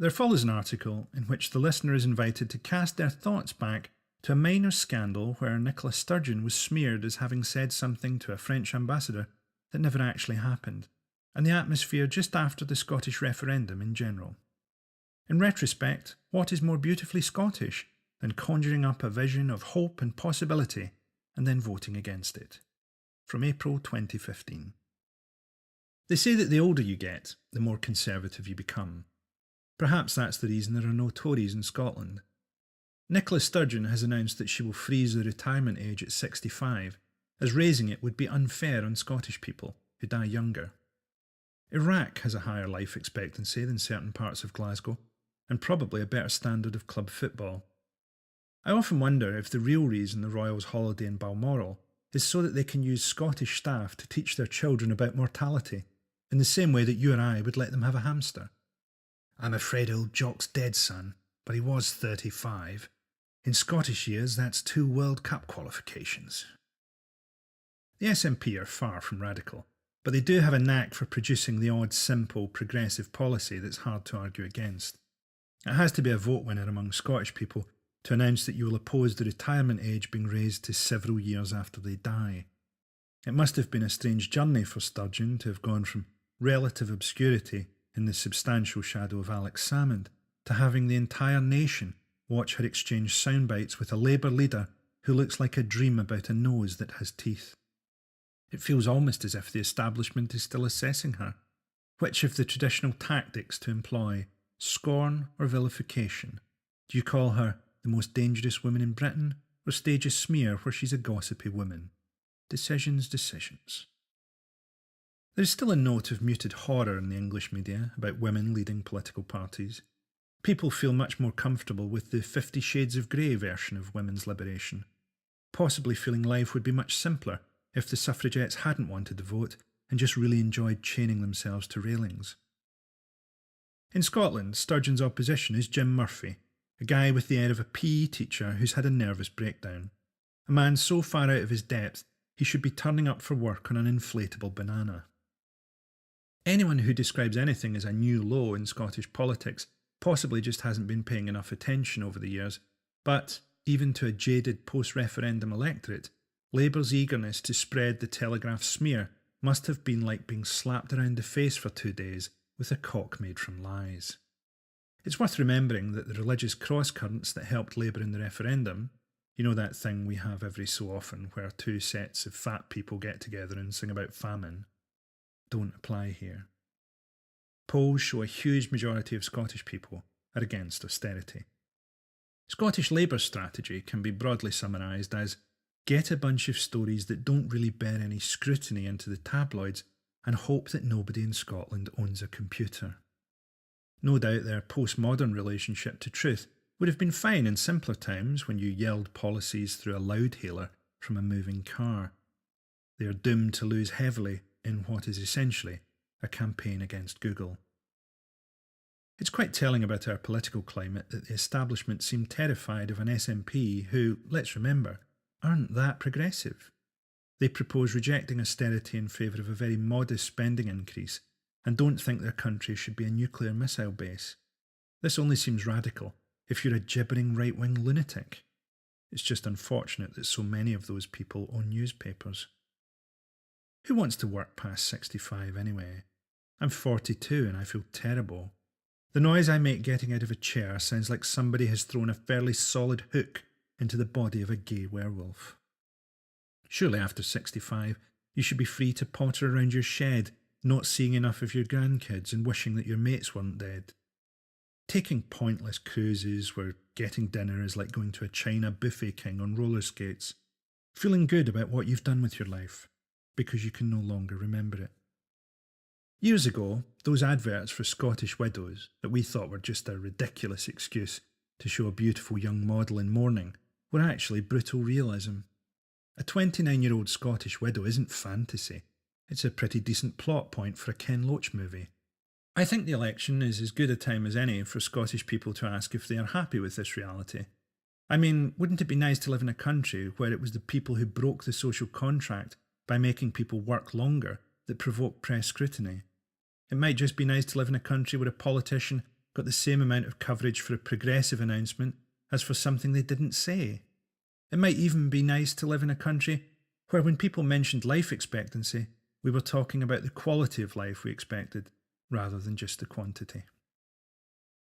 There follows an article in which the listener is invited to cast their thoughts back to a minor scandal where Nicola Sturgeon was smeared as having said something to a French ambassador that never actually happened, and the atmosphere just after the Scottish referendum in general. In retrospect, what is more beautifully Scottish than conjuring up a vision of hope and possibility and then voting against it? From April 2015. They say that the older you get, the more conservative you become. Perhaps that's the reason there are no Tories in Scotland. Nicola Sturgeon has announced that she will freeze the retirement age at 65, as raising it would be unfair on Scottish people, who die younger. Iraq has a higher life expectancy than certain parts of Glasgow, and probably a better standard of club football. I often wonder if the real reason the Royals holiday in Balmoral is so that they can use Scottish staff to teach their children about mortality, in the same way that you and I would let them have a hamster. I'm afraid old Jock's dead, son, but he was 35. In Scottish years, that's 2 World Cup qualifications. The SNP are far from radical, but they do have a knack for producing the odd simple, progressive policy that's hard to argue against. It has to be a vote winner among Scottish people to announce that you will oppose the retirement age being raised to several years after they die. It must have been a strange journey for Sturgeon to have gone from relative obscurity in the substantial shadow of Alex Salmond to having the entire nation watch her exchange soundbites with a Labour leader who looks like a dream about a nose that has teeth. It feels almost as if the establishment is still assessing her. Which of the traditional tactics to employ, scorn or vilification? Do you call her the most dangerous woman in Britain, or stage a smear where she's a gossipy woman? Decisions. There is still a note of muted horror in the English media about women leading political parties. People feel much more comfortable with the 50 Shades of Grey version of women's liberation, possibly feeling life would be much simpler if the suffragettes hadn't wanted to vote and just really enjoyed chaining themselves to railings. In Scotland, Sturgeon's opposition is Jim Murphy, a guy with the air of a PE teacher who's had a nervous breakdown. A man so far out of his depth he should be turning up for work on an inflatable banana. Anyone who describes anything as a new low in Scottish politics possibly just hasn't been paying enough attention over the years, but even to a jaded post-referendum electorate, Labour's eagerness to spread the Telegraph smear must have been like being slapped around the face for 2 days with a cock made from lies. It's worth remembering that the religious cross-currents that helped Labour in the referendum, you know that thing we have every so often where 2 sets of fat people get together and sing about famine, don't apply here. Polls show a huge majority of Scottish people are against austerity. Scottish Labour's strategy can be broadly summarised as get a bunch of stories that don't really bear any scrutiny into the tabloids and hope that nobody in Scotland owns a computer. No doubt their postmodern relationship to truth would have been fine in simpler times when you yelled policies through a loudhailer from a moving car. They are doomed to lose heavily in what is essentially a campaign against Google. It's quite telling about our political climate that the establishment seem terrified of an SNP who, let's remember, aren't that progressive. They propose rejecting austerity in favour of a very modest spending increase and don't think their country should be a nuclear missile base. This only seems radical if you're a gibbering right-wing lunatic. It's just unfortunate that so many of those people own newspapers. Who wants to work past 65 anyway? I'm 42 and I feel terrible. The noise I make getting out of a chair sounds like somebody has thrown a fairly solid hook into the body of a gay werewolf. Surely after 65, you should be free to potter around your shed, not seeing enough of your grandkids and wishing that your mates weren't dead. Taking pointless cruises where getting dinner is like going to a China buffet king on roller skates. Feeling good about what you've done with your life, because you can no longer remember it. Years ago, those adverts for Scottish widows that we thought were just a ridiculous excuse to show a beautiful young model in mourning were actually brutal realism. A 29-year-old Scottish widow isn't fantasy. It's a pretty decent plot point for a Ken Loach movie. I think the election is as good a time as any for Scottish people to ask if they are happy with this reality. I mean, wouldn't it be nice to live in a country where it was the people who broke the social contract by making people work longer that provoked press scrutiny? It might just be nice to live in a country where a politician got the same amount of coverage for a progressive announcement as for something they didn't say. It might even be nice to live in a country where when people mentioned life expectancy, we were talking about the quality of life we expected rather than just the quantity.